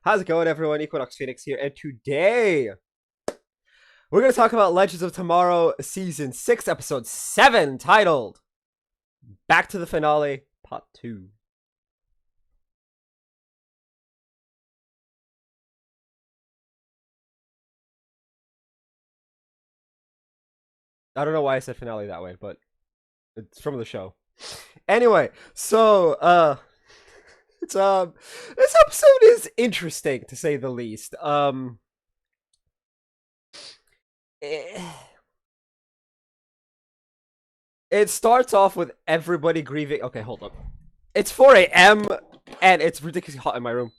How's it going, everyone? Equinox Phoenix here, and today we're going to talk about Legends of Tomorrow Season 6, Episode 7, titled Back to the Finale, Part 2. I don't know why I said finale that way, but it's from the show. Anyway, so, it's, this episode is interesting, to say the least. It starts off with everybody grieving. Okay, hold up. It's 4 a.m. and it's ridiculously hot in my room.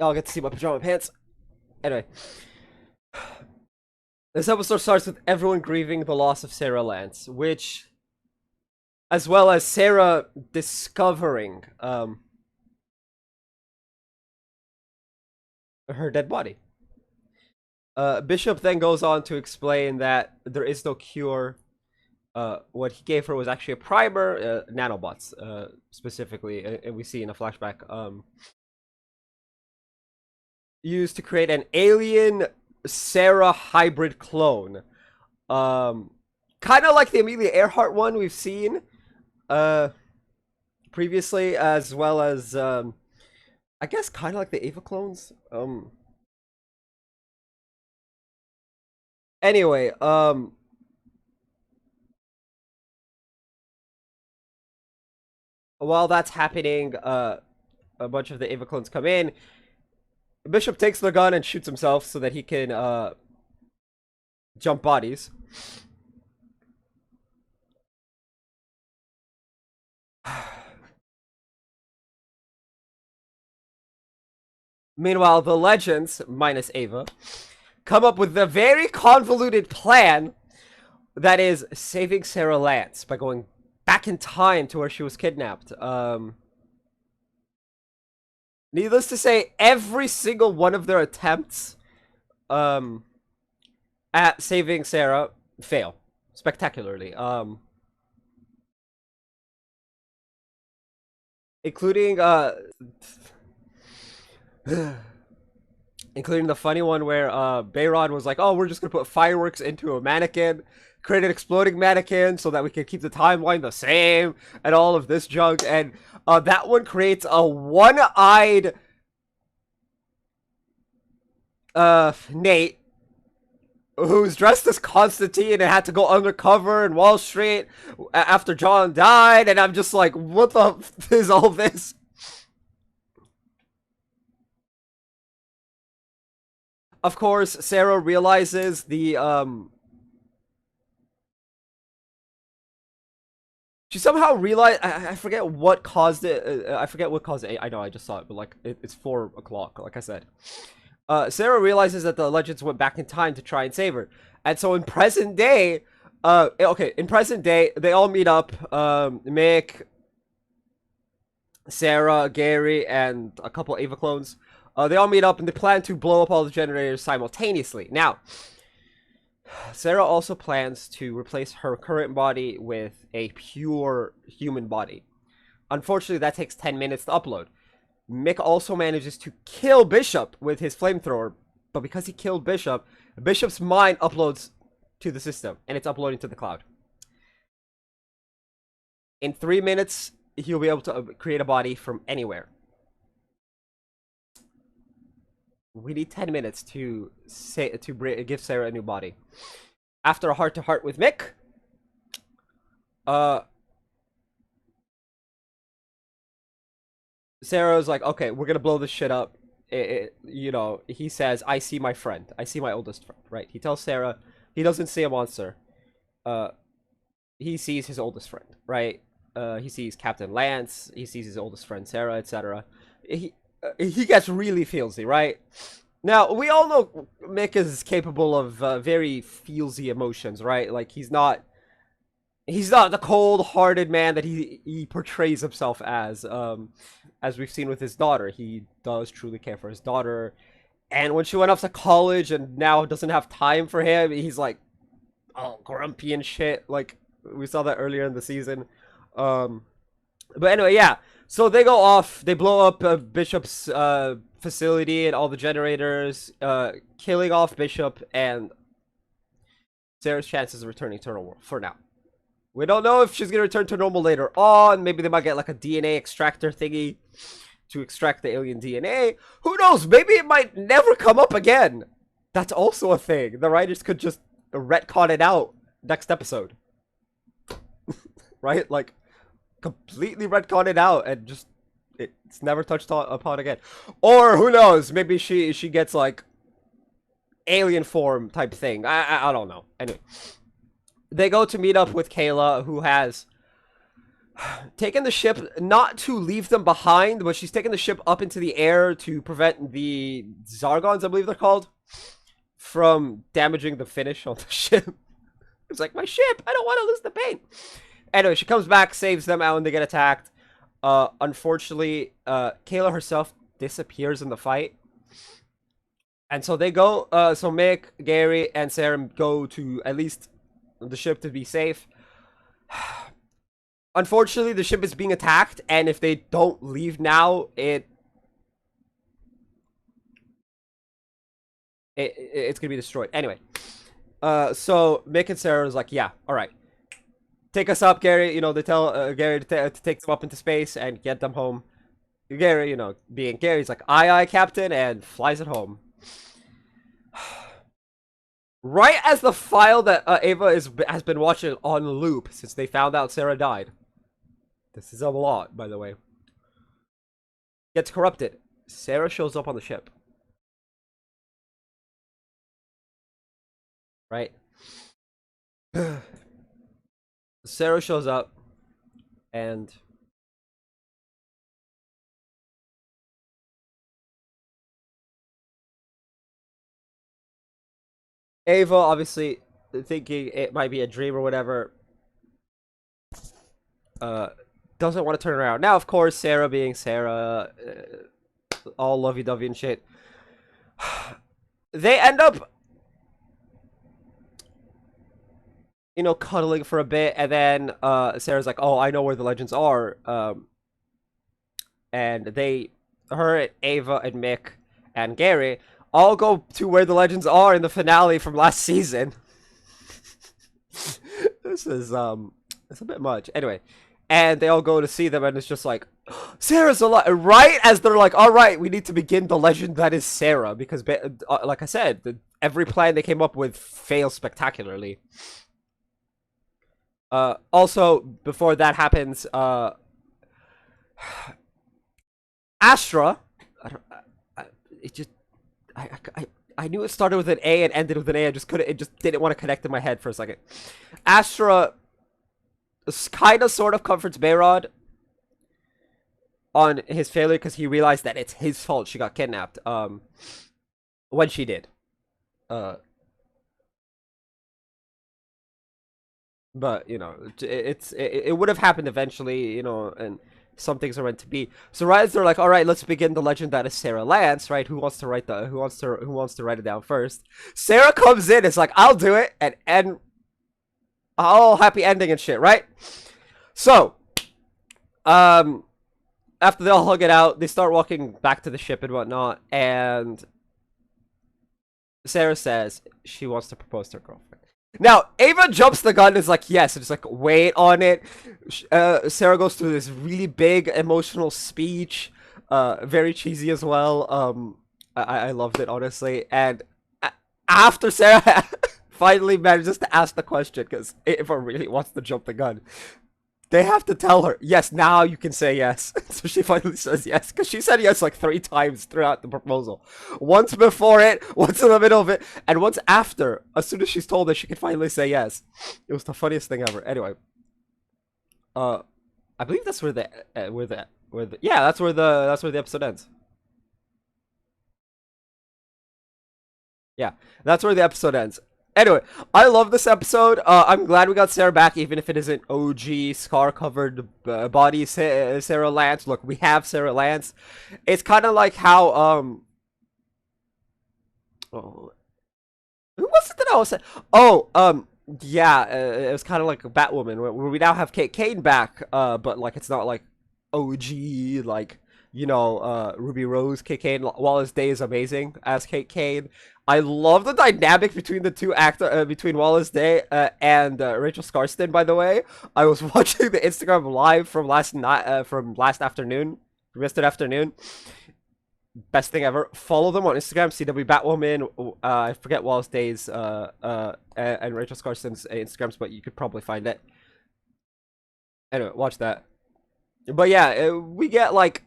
I'll get to see my pajama pants. Anyway. This episode starts with everyone grieving the loss of Sarah Lance, which, as well as Sarah discovering her dead body. Bishop then goes on to explain that there is no cure. What he gave her was actually a primer, nanobots, specifically, and we see in a flashback, used to create an alien Sarah hybrid clone. Kind of like the Amelia Earhart one we've seen previously, as well as, I guess kind of like the Ava clones. Anyway, while that's happening, a bunch of the Ava clones come in. Bishop takes the gun and shoots himself so that he can jump bodies. Meanwhile, the Legends, minus Ava, come up with a very convoluted plan that is saving Sarah Lance by going back in time to where she was kidnapped. Needless to say, every single one of their attempts at saving Sarah fail spectacularly. Including including the funny one where Bayron was like, "Oh, we're just gonna put fireworks into a mannequin, create an exploding mannequin so that we can keep the timeline the same, and all of this junk." And that one creates a one-eyed Nate, who's dressed as Constantine and had to go undercover in Wall Street after John died. And I'm just like, what the f is all this? Of course, Sarah realizes the she somehow realized, I forget what caused it. I forget what caused it. I know, I just saw it, but like it's 4 o'clock, like I said. Sarah realizes that the Legends went back in time to try and save her, and so in present day, in present day, they all meet up. Mick, Sarah, Gary, and a couple Ava clones. They all meet up and they plan to blow up all the generators simultaneously. Now, Sarah also plans to replace her current body with a pure human body. Unfortunately, that takes 10 minutes to upload. Mick also manages to kill Bishop with his flamethrower, but because he killed Bishop, Bishop's mind uploads to the system, and it's uploading to the cloud. In 3 minutes, he'll be able to create a body from anywhere. We need 10 minutes to give Sarah a new body. After a heart-to-heart with Mick, Sarah's like, okay, we're gonna blow this shit up. You know, he says, I see my friend. I see my oldest friend, right? He tells Sarah he doesn't see a monster. He sees his oldest friend, right? He sees Captain Lance. He sees his oldest friend, Sarah, etc. He gets really feelsy, right? Now, we all know Mick is capable of very feelsy emotions, right? Like, he's not the cold-hearted man that he portrays himself as we've seen with his daughter. He does truly care for his daughter. And when she went off to college and now doesn't have time for him, he's like, all grumpy and shit. Like, we saw that earlier in the season. But anyway, yeah. So they go off. They blow up Bishop's facility and all the generators, killing off Bishop and Sarah's chances of returning to normal for now. We don't know if she's gonna return to normal later on. Maybe they might get like a DNA extractor thingy to extract the alien DNA. Who knows? Maybe it might never come up again. That's also a thing. The writers could just retcon it out next episode. Right? Like, completely retcon it out and just it's never touched upon again. Or who knows? Maybe she gets like alien form type thing. I don't know. Anyway, they go to meet up with Kayla, who has taken the ship not to leave them behind, but she's taken the ship up into the air to prevent the Zargons, I believe they're called, from damaging the finish on the ship. It's like, my ship! I don't want to lose the paint! Anyway, she comes back, saves them out when they get attacked. Unfortunately, Kayla herself disappears in the fight. And so they go, so Mick, Gary, and Sarah go to at least the ship to be safe. Unfortunately, the ship is being attacked, and if they don't leave now, it's gonna be destroyed. Anyway, so Mick and Sarah is like, yeah, all right, take us up, Gary. You know, they tell Gary to take them up into space and get them home. Gary, you know, being Gary's like, aye, aye, Captain, and flies it home. Right as the file that Ava has been watching on loop since they found out Sarah died. This is a lot, by the way. Gets corrupted. Sarah shows up on the ship. Right? Sarah shows up and Ava, obviously thinking it might be a dream or whatever, doesn't want to turn around. Now, of course, Sarah being Sarah, all lovey-dovey and shit, they end up, you know, cuddling for a bit, and then Sarah's like, oh, I know where the legends are, and her, Ava, and Mick, and Gary all go to where the legends are in the finale from last season. This is, it's a bit much. Anyway, and they all go to see them, and it's just like, Sarah's alive! Right as they're like, alright, we need to begin the legend that is Sarah, because, like I said, every plan they came up with fails spectacularly. Also, before that happens, Astra, I knew it started with an A and ended with an A. I just couldn't. It just didn't want to connect in my head for a second. Astra kind of sort of comforts Bayrod on his failure because he realized that it's his fault she got kidnapped. When she did. But you know, it would have happened eventually. You know, and some things are meant to be. So right as they're like, all right, let's begin the legend that is Sarah Lance, right? Who wants to write it down first? Sarah comes in, it's like, I'll do it, and end all happy ending and shit, right? So, after they all hug it out, they start walking back to the ship and whatnot, and Sarah says she wants to propose to her girlfriend. Now, Ava jumps the gun and is like, yes, and it's like, wait on it. Sarah goes through this really big emotional speech, very cheesy as well. I loved it, honestly. And after Sarah finally manages to ask the question, because Ava really wants to jump the gun, they have to tell her, yes, now you can say yes. So she finally says yes, because she said yes like 3 times throughout the proposal. Once before it, once in the middle of it, and once after, as soon as she's told that she can finally say yes. It was the funniest thing ever. Anyway. I believe that's where that's where the episode ends. Yeah, that's where the episode ends. Anyway, I love this episode. I'm glad we got Sarah back, even if it isn't OG scar-covered body Sarah Lance. Look, we have Sarah Lance. It's kind of like how oh, who was it that I was saying? Oh, yeah, it was kind of like a Batwoman, where we now have Kane back. But like, it's not like OG, like, Ruby Rose, Kate Kane. Wallace Day is amazing as Kate Kane. I love the dynamic between the two between Wallace Day and Rachel Scarston. By the way, I was watching the Instagram live from last night, from yesterday afternoon. Best thing ever. Follow them on Instagram. CW Batwoman. I forget Wallace Day's and Rachel Scarston's Instagrams, but you could probably find it. Anyway, watch that. But yeah, we get like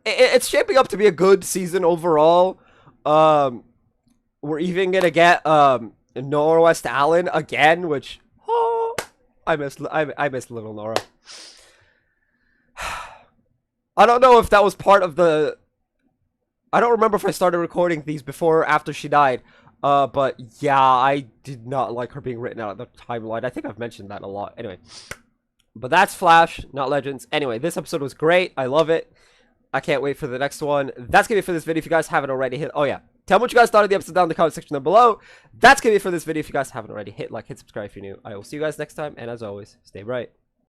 it's shaping up to be a good season overall. We're even gonna get Nora West Allen again, which I miss little Nora. I don't know if that was part of the. I don't remember if I started recording these before or after she died. But yeah, I did not like her being written out of the timeline. I think I've mentioned that a lot. Anyway, but that's Flash, not Legends. Anyway, this episode was great. I love it. I can't wait for the next one. That's gonna be it for this video. If you guys haven't already hit, oh yeah, tell me what you guys thought of the episode down in the comment section down below. That's gonna be it for this video. If you guys haven't already, hit like, hit subscribe if you're new. I will see you guys next time, and as always, stay bright.